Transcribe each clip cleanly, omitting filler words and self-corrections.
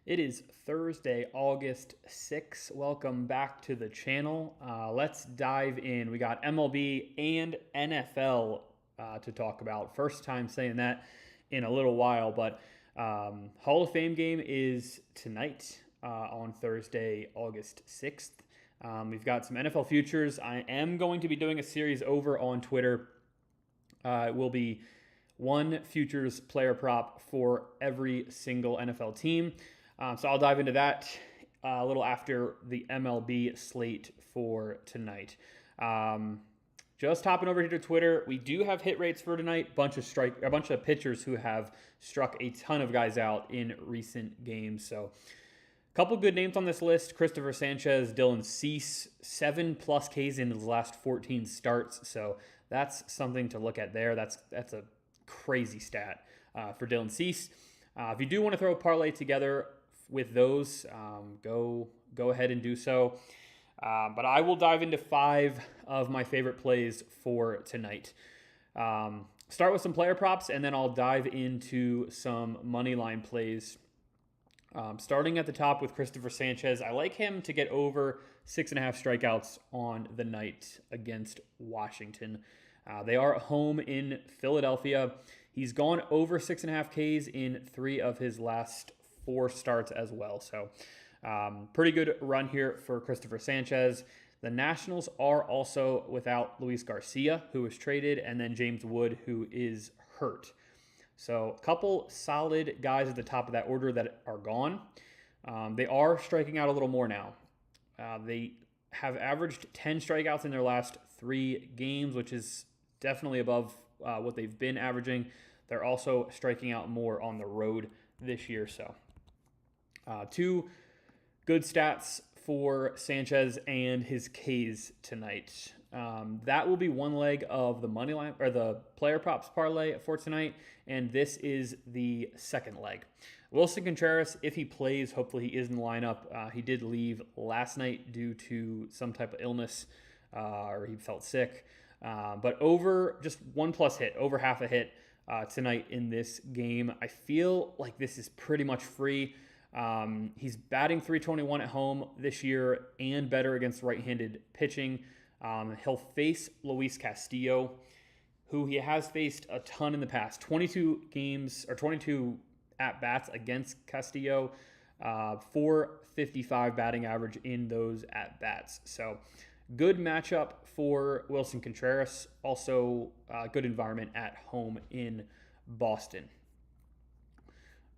It is Thursday, August 6th. Welcome back to the channel. Let's dive in. We got MLB and NFL to talk about. First time saying that in a little while, but Hall of Fame game is tonight on Thursday, August 6th. We've got some NFL futures. I am going to be doing a series over on Twitter. It will be one futures player prop for every single NFL team. So I'll dive into that a little after the MLB slate for tonight. Just hopping over here to Twitter, we do have hit rates for tonight. A bunch of pitchers who have struck a ton of guys out in recent games. So a couple good names on this list: Christopher Sanchez, Dylan Cease, 7+ Ks in his last 14 starts. So that's something to look at there. That's a crazy stat for Dylan Cease. If you do want to throw a parlay together with those, go ahead and do so. But I will dive into 5 of my favorite plays for tonight. Start with some player props, and then I'll dive into some money line plays. Starting at the top with Christopher Sanchez, I like him to get over 6.5 strikeouts on the night against Washington. They are at home in Philadelphia. He's gone over 6.5 Ks in 3 of his last 4 starts as well. So pretty good run here for Christopher Sanchez. The Nationals are also without Luis Garcia, who was traded, and then James Wood, who is hurt. So a couple solid guys at the top of that order that are gone. They are striking out a little more now. They have averaged 10 strikeouts in their last 3 games, which is definitely above what they've been averaging. They're also striking out more on the road this year. So 2 good stats for Sanchez and his Ks tonight. That will be one leg of the money line or the player props parlay for tonight, and this is the second leg. Wilson Contreras, if he plays, hopefully he is in the lineup. He did leave last night due to some type of illness, or he felt sick. But over just 1+ hit, over half a hit tonight in this game. I feel like this is pretty much free. He's batting .321 at home this year and better against right-handed pitching. He'll face Luis Castillo, who he has faced a ton in the past. 22 games or 22 at-bats against Castillo, .455 batting average in those at-bats. So good matchup for Wilson Contreras. Also, good environment at home in Boston.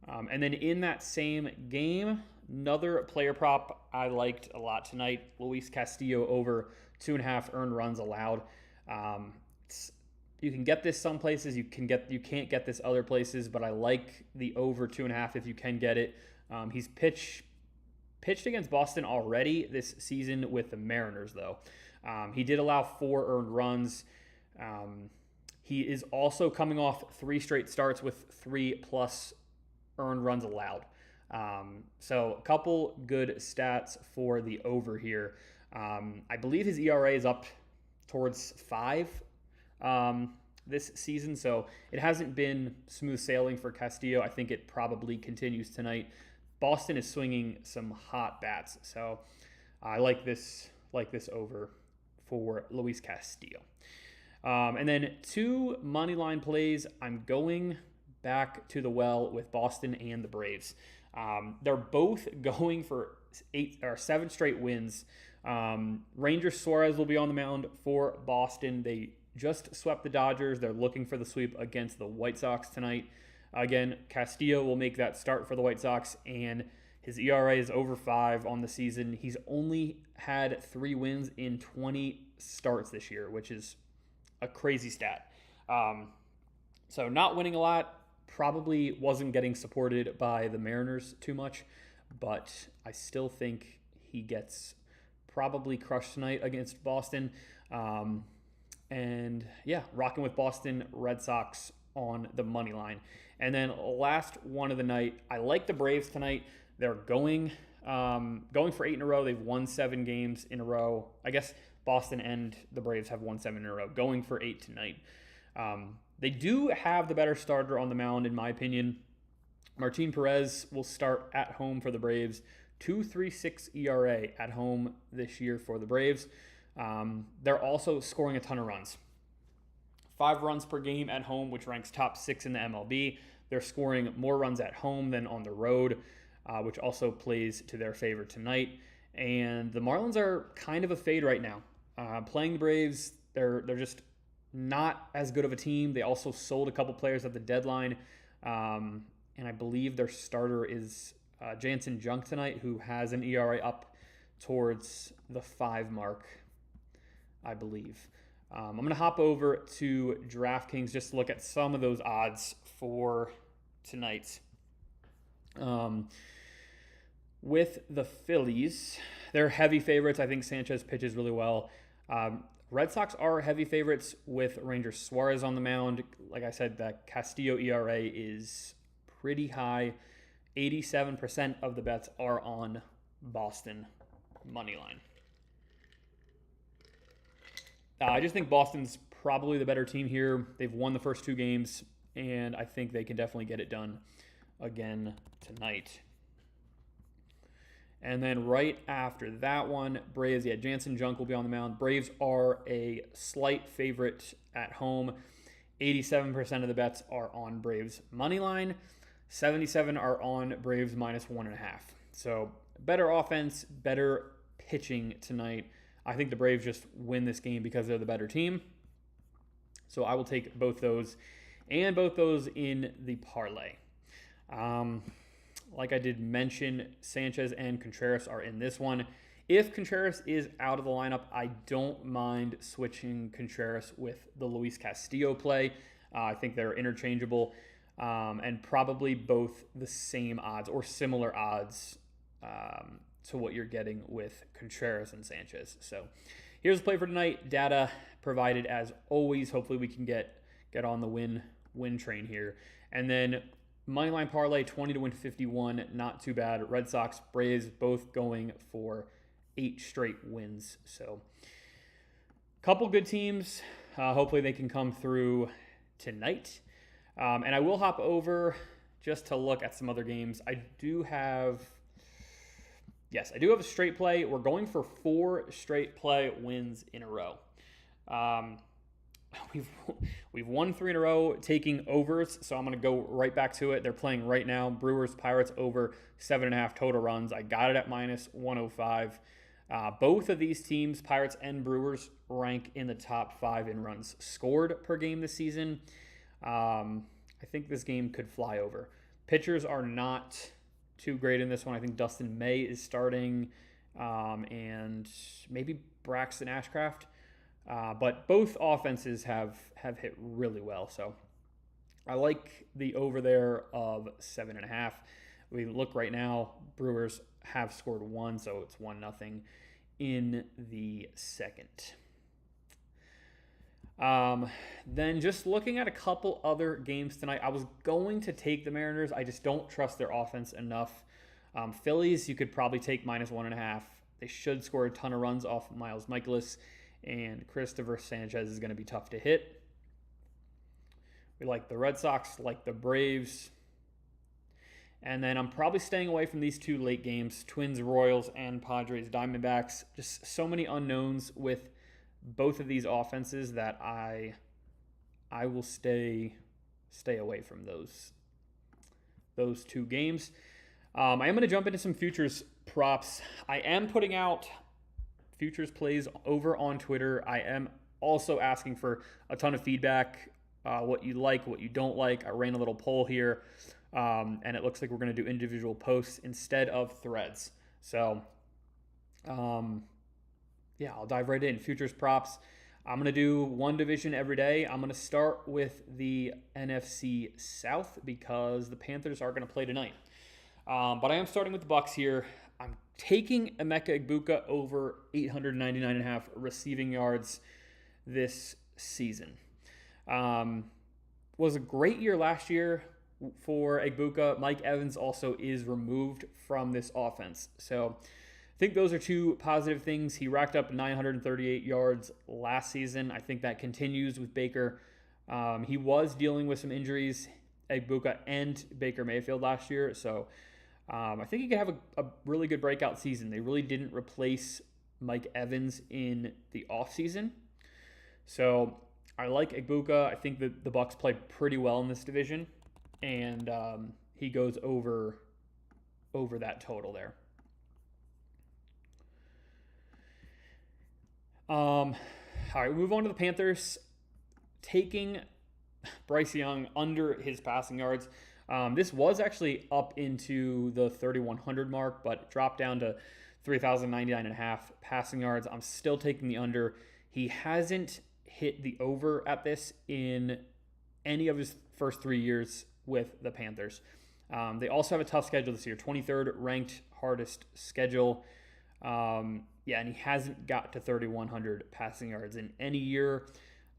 And then in that same game, another player prop I liked a lot tonight, Luis Castillo over 2.5 earned runs allowed. You can get this some places, you can't get this other places, but I like the over 2.5 if you can get it. He's pitched against Boston already this season with the Mariners, though. He did allow 4 earned runs. He is also coming off 3 straight starts with 3+ earned runs allowed. So a couple good stats for the over here. I believe his ERA is up towards 5 this season, so it hasn't been smooth sailing for Castillo. I think it probably continues tonight. Boston is swinging some hot bats, so I like this over for Luis Castillo. And then 2 money line plays. I'm going back to the well with Boston and the Braves. They're both going for 7 straight wins. Ranger Suarez will be on the mound for Boston. They just swept the Dodgers. They're looking for the sweep against the White Sox tonight. Again, Castillo will make that start for the White Sox, and his ERA is over 5 on the season. He's only had 3 wins in 20 starts this year, which is a crazy stat. So not winning a lot. Probably wasn't getting supported by the Mariners too much, but I still think he gets probably crushed tonight against Boston. And yeah, rocking with Boston Red Sox on the money line. And then last one of the night, I like the Braves tonight. They're going for 8 in a row. They've won 7 games in a row. I guess Boston and the Braves have won 7 in a row. Going for 8 tonight. They do have the better starter on the mound, in my opinion. Martin Perez will start at home for the Braves. 2.36 ERA at home this year for the Braves. They're also scoring a ton of runs. 5 runs per game at home, which ranks top 6 in the MLB. They're scoring more runs at home than on the road, which also plays to their favor tonight. And the Marlins are kind of a fade right now. Playing the Braves, they're just not as good of a team. They also sold a couple players at the deadline. And I believe their starter is Jansen Junk tonight, who has an ERA up towards the 5 mark, I believe. I'm going to hop over to DraftKings just to look at some of those odds for tonight. With the Phillies, they're heavy favorites. I think Sanchez pitches really well. Red Sox are heavy favorites with Ranger Suarez on the mound. Like I said, that Castillo ERA is pretty high. 87% of the bets are on Boston Moneyline. I just think Boston's probably the better team here. They've won the first 2 games, and I think they can definitely get it done again tonight. And then right after that one, Braves, Jansen Junk will be on the mound. Braves are a slight favorite at home. 87% of the bets are on Braves Moneyline. 77 are on Braves -1.5. So better offense, better pitching tonight. I think the Braves just win this game because they're the better team. So I will take both those and both those in the parlay. Like I did mention, Sanchez and Contreras are in this one. If Contreras is out of the lineup, I don't mind switching Contreras with the Luis Castillo play. I think they're interchangeable and probably both the same odds or similar odds to what you're getting with Contreras and Sanchez. So here's the play for tonight. Data provided as always. Hopefully we can get on the win train here. And then Moneyline parlay, 20 to win 51. Not too bad. Red Sox, Braves both going for 8 straight wins. So couple good teams. Hopefully they can come through tonight. And I will hop over just to look at some other games. I do have a straight play. We're going for 4 straight play wins in a row. We've won 3 in a row, taking overs, so I'm going to go right back to it. They're playing right now. Brewers, Pirates over 7.5 total runs. I got it at -105. Both of these teams, Pirates and Brewers, rank in the top 5 in runs scored per game this season. I think this game could fly over. Pitchers are not too great in this one. I think Dustin May is starting, and maybe Braxton Ashcraft. But both offenses have hit really well. So I like the over there of 7.5. We look right now, Brewers have scored 1, so it's 1-0 in the second. Then just looking at a couple other games tonight, I was going to take the Mariners. I just don't trust their offense enough. Phillies, you could probably take -1.5. They should score a ton of runs off Miles Mikolas, and Christopher Sanchez is going to be tough to hit. We like the Red Sox, like the Braves. And then I'm probably staying away from these 2 late games, Twins, Royals, and Padres, Diamondbacks. Just so many unknowns with both of these offenses that I will stay away from those 2 games. I am going to jump into some futures props. I am putting out futures plays over on Twitter. I am also asking for a ton of feedback, what you like, what you don't like. I ran a little poll here, and it looks like we're going to do individual posts instead of threads. So, I'll dive right in. Futures props. I'm going to do one division every day. I'm going to start with the NFC South because the Panthers are going to play tonight. But I am starting with the Bucs here. I'm taking Emeka Egbuka over 899.5 receiving yards this season. Was a great year last year for Egbuka. Mike Evans also is removed from this offense. So I think those are 2 positive things. He racked up 938 yards last season. I think that continues with Baker. He was dealing with some injuries Egbuka and Baker Mayfield last year. So I think he could have a really good breakout season. They really didn't replace Mike Evans in the offseason. So I like Egbuka. I think that the Bucs play pretty well in this division, and he goes over that total there. All right, we move on to the Panthers. Taking Bryce Young under his passing yards. This was actually up into the 3,100 mark, but dropped down to 3,099.5 passing yards. I'm still taking the under. He hasn't hit the over at this in any of his first 3 years with the Panthers. They also have a tough schedule this year, 23rd ranked hardest schedule. And he hasn't got to 3,100 passing yards in any year.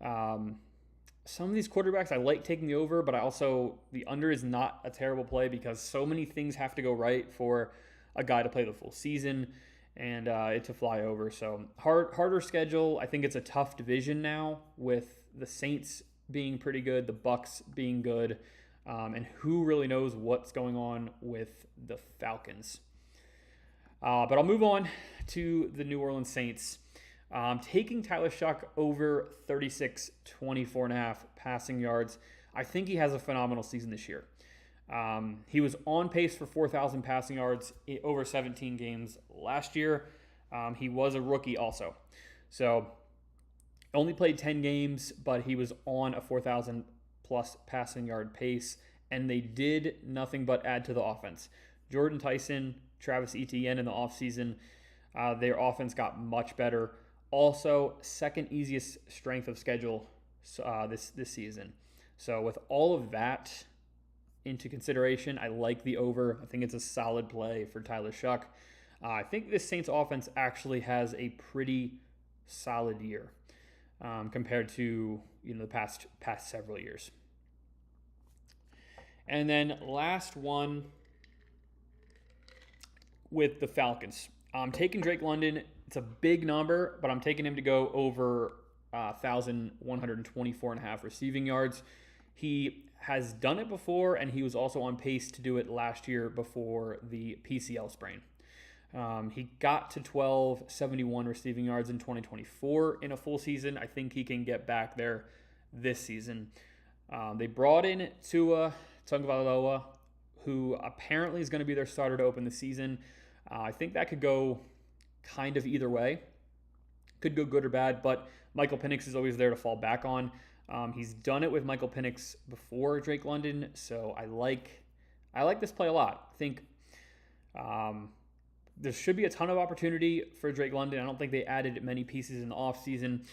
Some of these quarterbacks, I like taking the over, but the under is not a terrible play because so many things have to go right for a guy to play the full season and it to fly over. So harder schedule. I think it's a tough division now with the Saints being pretty good, the Bucs being good, and who really knows what's going on with the Falcons. But I'll move on to the New Orleans Saints. Taking Tyler Shuck over 24.5 passing yards. I think he has a phenomenal season this year. He was on pace for 4,000 passing yards over 17 games last year. He was a rookie also. So only played 10 games, but he was on a 4,000 plus passing yard pace, and they did nothing but add to the offense. Jordan Tyson, Travis Etienne in the offseason, their offense got much better. Also, second easiest strength of schedule this season. So with all of that into consideration, I like the over. I think it's a solid play for Tyler Shuck. I think this Saints offense actually has a pretty solid year compared to the past several years. And then last one with the Falcons. I'm taking Drake London. It's a big number, but I'm taking him to go over 1,124.5 receiving yards. He has done it before, and he was also on pace to do it last year before the PCL sprain. He got to 1,271 receiving yards in 2024 in a full season. I think he can get back there this season. They brought in Tua Tagovailoa, who apparently is going to be their starter to open the season. I think that could go kind of either way. Could go good or bad, but Michael Penix is always there to fall back on. He's done it with Michael Penix before Drake London, so I like this play a lot. I think there should be a ton of opportunity for Drake London. I don't think they added many pieces in the offseason.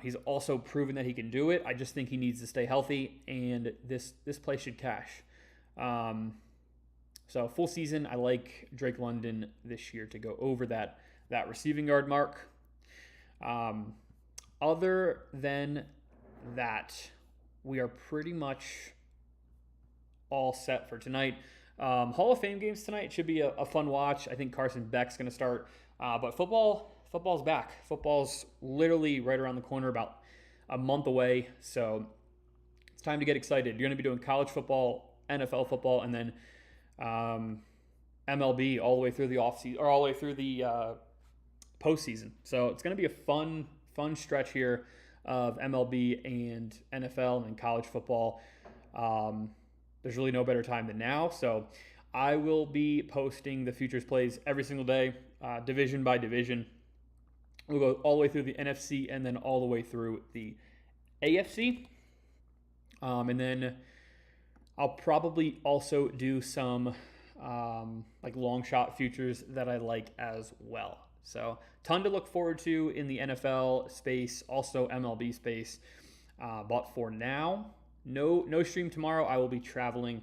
He's also proven that he can do it. I just think he needs to stay healthy, and this play should cash. So full season, I like Drake London this year to go over that receiving yard mark. Other than that, we are pretty much all set for tonight. Hall of Fame games tonight should be a fun watch. I think Carson Beck's going to start. But football's back. Football's literally right around the corner, about a month away. So it's time to get excited. You're going to be doing college football, NFL football, and then MLB all the way through the offseason, or all the way through the postseason. So it's going to be a fun stretch here of MLB and NFL and then college football. There's really no better time than now. So I will be posting the futures plays every single day, division by division. We'll go all the way through the NFC and then all the way through the AFC. And then I'll probably also do some like long shot futures that I like as well. So ton to look forward to in the NFL space, also MLB space. But for now, no stream tomorrow. I will be traveling,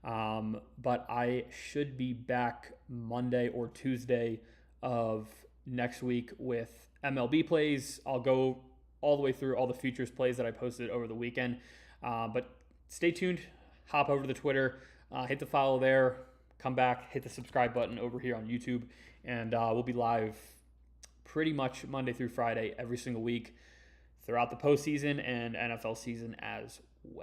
but I should be back Monday or Tuesday of next week with MLB plays. I'll go all the way through all the futures plays that I posted over the weekend. But stay tuned. Hop over to the Twitter, hit the follow there, come back, hit the subscribe button over here on YouTube, and we'll be live pretty much Monday through Friday every single week throughout the postseason and NFL season as